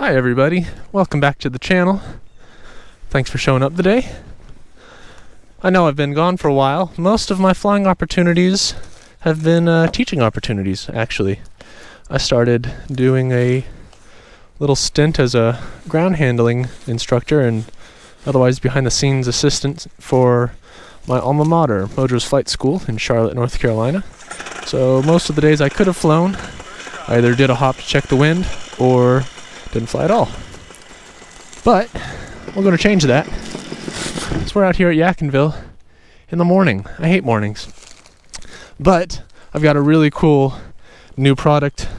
Hi everybody, welcome back to the channel. Thanks for showing up today. I know I've been gone for a while. Most of my flying opportunities have been teaching opportunities, actually. I started doing a little stint as a ground handling instructor and otherwise behind the scenes assistant for my alma mater, Mojo's Flight School in Charlotte, North Carolina. So most of the days I could have flown, I either did a hop to check the wind or didn't fly at all. But we're going to change that. So we're out here at Yadkinville in the morning. I hate mornings. But I've got a really cool new product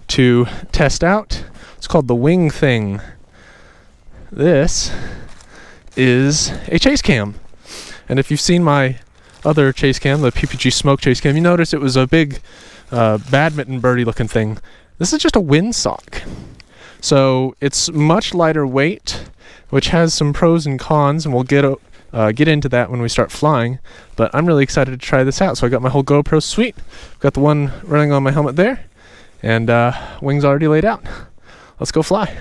to test out. It's called the WingThing. This is a chase cam. And if you've seen my other chase cam, the PPG Smoke chase cam, you notice it was a big badminton birdie looking thing. This is just a windsock. So it's much lighter weight, which has some pros and cons, and we'll get into that when we start flying. But I'm really excited to try this out. So I got my whole GoPro suite. Got the one running on my helmet there, and wings already laid out. Let's go fly.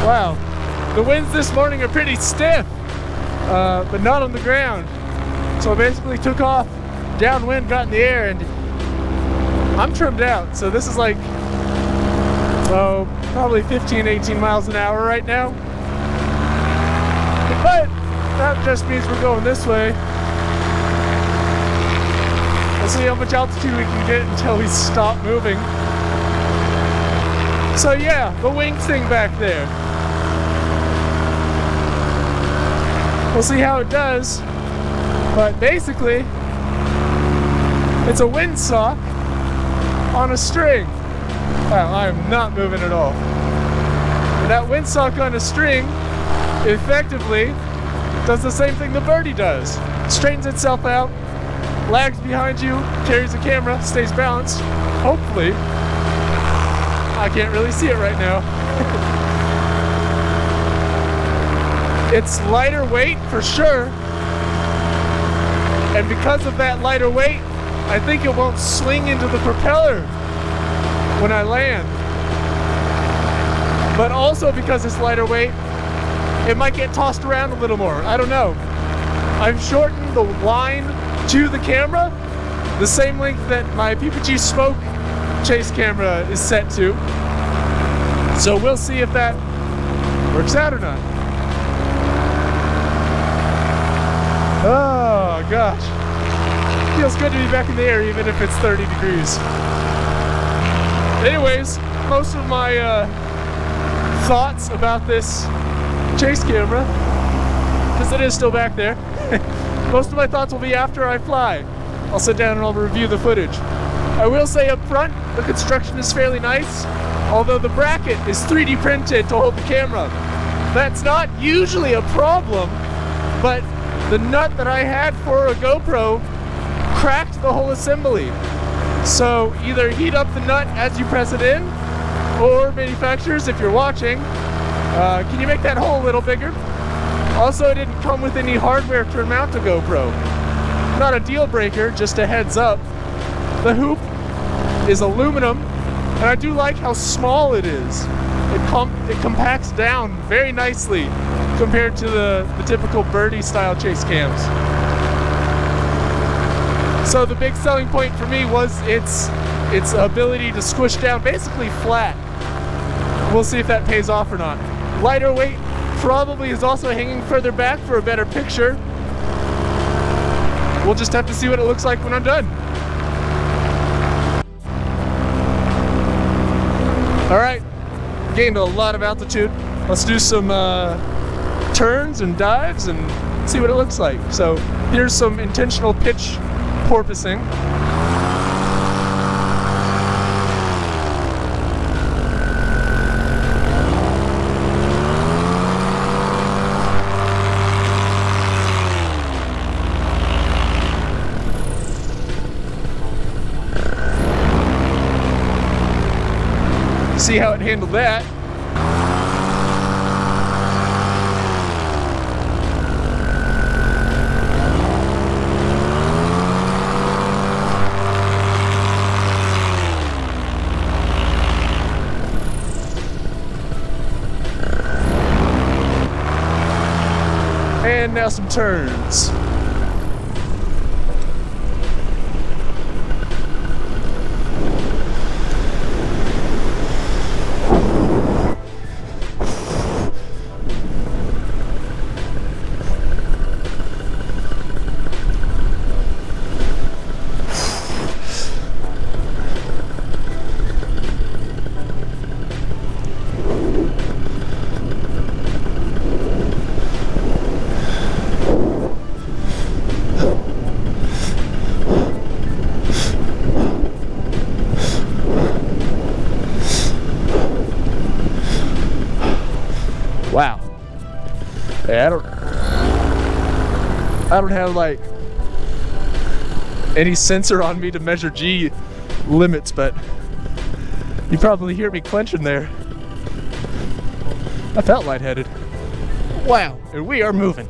Wow, the winds this morning are pretty stiff, but not on the ground. So I basically took off downwind, got in the air, and I'm trimmed out. So this is like, oh, probably 15, 18 miles an hour right now. But that just means we're going this way. We'll see how much altitude we can get until we stop moving. So yeah, the WingThing back there. We'll see how it does, but basically, it's a windsock on a string. Wow, I am not moving at all. And that windsock on a string effectively does the same thing the birdie does. Straightens itself out, lags behind you, carries the camera, stays balanced, hopefully. I can't really see it right now. It's lighter weight for sure, and because of that lighter weight, I think it won't swing into the propeller when I land. But also because it's lighter weight, it might get tossed around a little more. I don't know. I've shortened the line to the camera, the same length that my PPG Smoke chase camera is set to. So we'll see if that works out or not. Oh gosh, feels good to be back in the air even if it's 30 degrees. Anyways, most of my thoughts about this chase camera, because it is still back there, most of my thoughts will be after I fly. I'll sit down and I'll review the footage. I will say up front, the construction is fairly nice, although the bracket is 3D printed to hold the camera. That's not usually a problem, but the nut that I had for a GoPro cracked the whole assembly. So either heat up the nut as you press it in, or manufacturers, if you're watching, can you make that hole a little bigger? Also, it didn't come with any hardware to mount a GoPro. Not a deal breaker, just a heads up. The hoop is aluminum, and I do like how small it is. It compacts down very nicely compared to the typical birdie style chase cams. So the big selling point for me was its ability to squish down basically flat. We'll see if that pays off or not. Lighter weight probably is also hanging further back for a better picture. we'll just have to see what it looks like when I'm done. All right, gained a lot of altitude. Let's do some turns and dives and see what it looks like. So here's some intentional pitch porpoising. See how it handled that. And now some turns. Wow. Yeah, I don't have like any sensor on me to measure G limits, but you probably hear me clenching there. I felt lightheaded. Wow, and we are moving.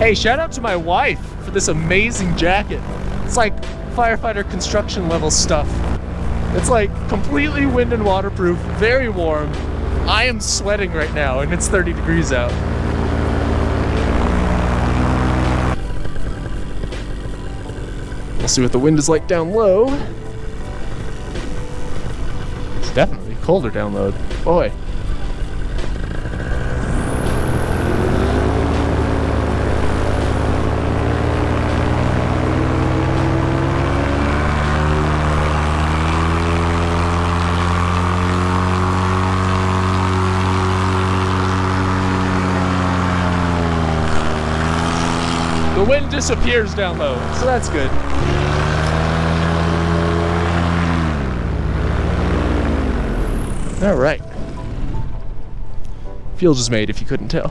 Hey, shout out to my wife for this amazing jacket. It's like firefighter construction level stuff. It's like completely wind and waterproof, very warm. I am sweating right now and it's 30 degrees out. We'll see what the wind is like down low. It's definitely colder down low. Boy. The wind disappears down low, so that's good. All right. Fuel just made, if you couldn't tell.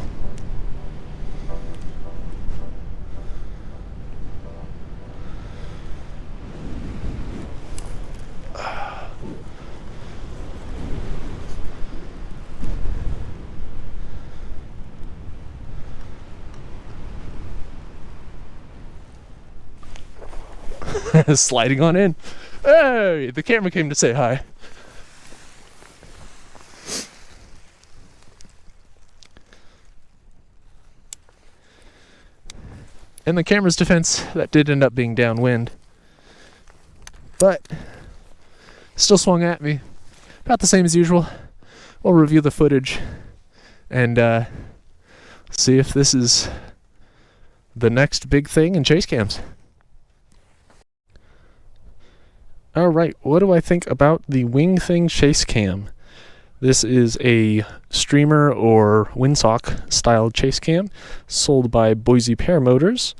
Sliding on in. Hey, the camera came to say hi. In the camera's defense, that did end up being downwind, but still swung at me about the same as usual. We'll review the footage and see if this is the next big thing in chase cams. Alright, what do I think about the WingThing chase cam? This is a streamer or windsock style chase cam sold by Boise Paramotors.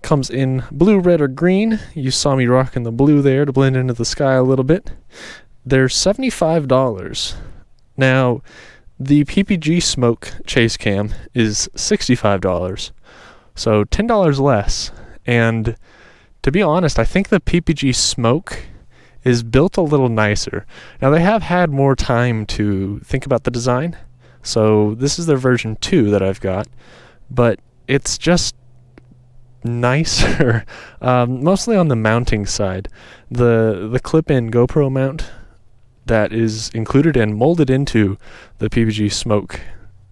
Comes in blue, red, or green. You saw me rocking the blue there to blend into the sky a little bit. They're $75. Now, the PPG Smoke chase cam is $65. So $10 less. And to be honest, I think the PPG Smoke is built a little nicer. Now, they have had more time to think about the design, so this is their version 2 that I've got, but it's just nicer, mostly on the mounting side. The clip-in GoPro mount that is included and molded into the PPG Smoke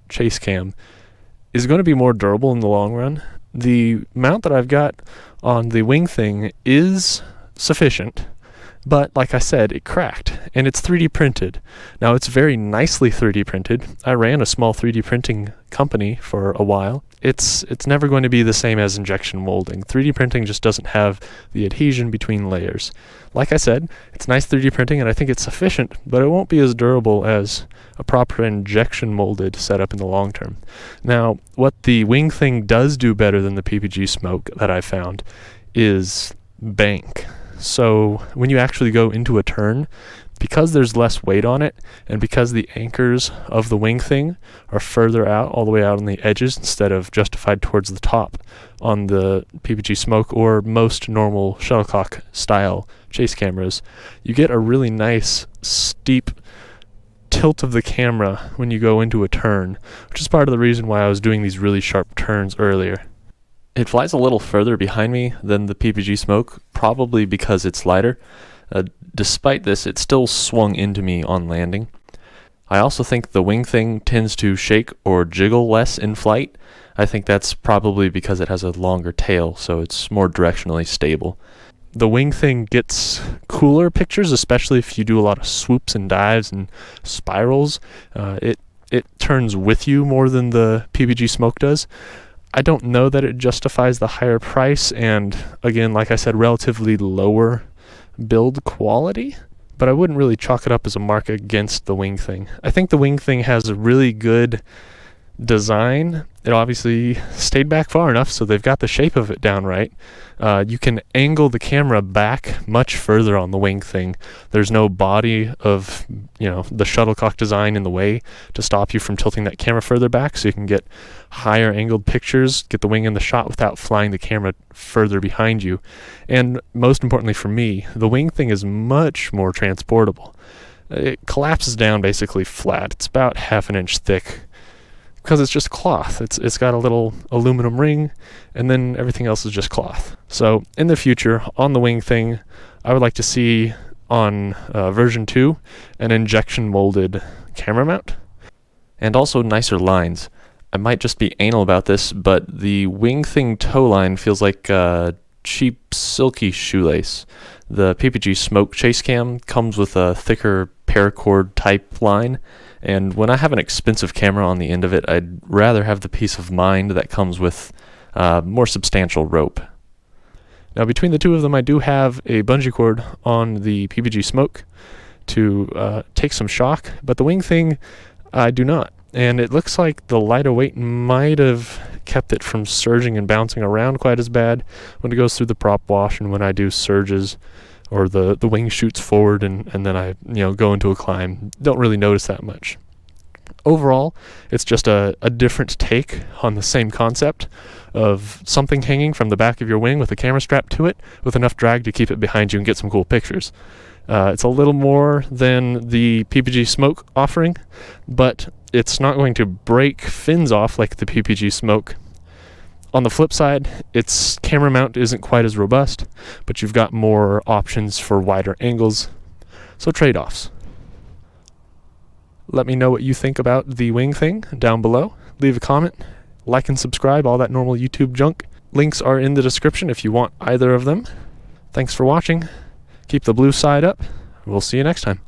chase cam is going to be more durable in the long run. The mount that I've got on the WingThing is sufficient, but like I said, it cracked, and it's 3D printed. Now, it's very nicely 3D printed. I ran a small 3D printing company for a while, it's never going to be the same as injection molding. 3D printing just doesn't have the adhesion between layers. Like I said, it's nice 3D printing and I think it's sufficient, but it won't be as durable as a proper injection molded setup in the long term. Now, what the WingThing does do better than the PPG Smoke that I found is bank. So when you actually go into a turn, because there's less weight on it, and because the anchors of the WingThing are further out, all the way out on the edges, instead of justified towards the top on the PPG Smoke or most normal shuttlecock style chase cameras, you get a really nice steep tilt of the camera when you go into a turn, which is part of the reason why I was doing these really sharp turns earlier. It flies a little further behind me than the PPG Smoke, probably because it's lighter. Despite this, it still swung into me on landing. I also think the WingThing tends to shake or jiggle less in flight. I think that's probably because it has a longer tail, so it's more directionally stable. The WingThing gets cooler pictures, especially if you do a lot of swoops and dives and spirals. It turns with you more than the PPG Smoke does. I don't know that it justifies the higher price and, again, like I said, relatively lower build quality, but I wouldn't really chalk it up as a mark against the WingThing. I think the WingThing has a really good design. It obviously stayed back far enough so they've got the shape of it down right. You can angle the camera back much further on the WingThing. There's no body of, the shuttlecock design in the way to stop you from tilting that camera further back, so you can get higher angled pictures, get the wing in the shot without flying the camera further behind you. And most importantly for me, the WingThing is much more transportable. It collapses down basically flat. It's about 1/2 inch thick, because it's just cloth. It's got a little aluminum ring, and then everything else is just cloth. So in the future, on the WingThing, I would like to see on version 2 an injection molded camera mount, and also nicer lines. I might just be anal about this, but the WingThing toe line feels like a cheap silky shoelace. The PPG Smoke chase cam comes with a thicker paracord type line, and when I have an expensive camera on the end of it, I'd rather have the peace of mind that comes with more substantial rope. Now between the two of them, I do have a bungee cord on the PPG Smoke to take some shock, but the WingThing I do not. And it looks like the lighter weight might have kept it from surging and bouncing around quite as bad when it goes through the prop wash and when I do surges, or the wing shoots forward and then I go into a climb. Don't really notice that much. Overall, it's just a different take on the same concept of something hanging from the back of your wing with a camera strapped to it with enough drag to keep it behind you and get some cool pictures. It's a little more than the PPG Smoke offering, but it's not going to break fins off like the PPG Smoke. On the flip side, its camera mount isn't quite as robust, but you've got more options for wider angles, so trade-offs. Let me know what you think about the WingThing down below. Leave a comment, like and subscribe, all that normal YouTube junk. Links are in the description if you want either of them. Thanks for watching. Keep the blue side up. We'll see you next time.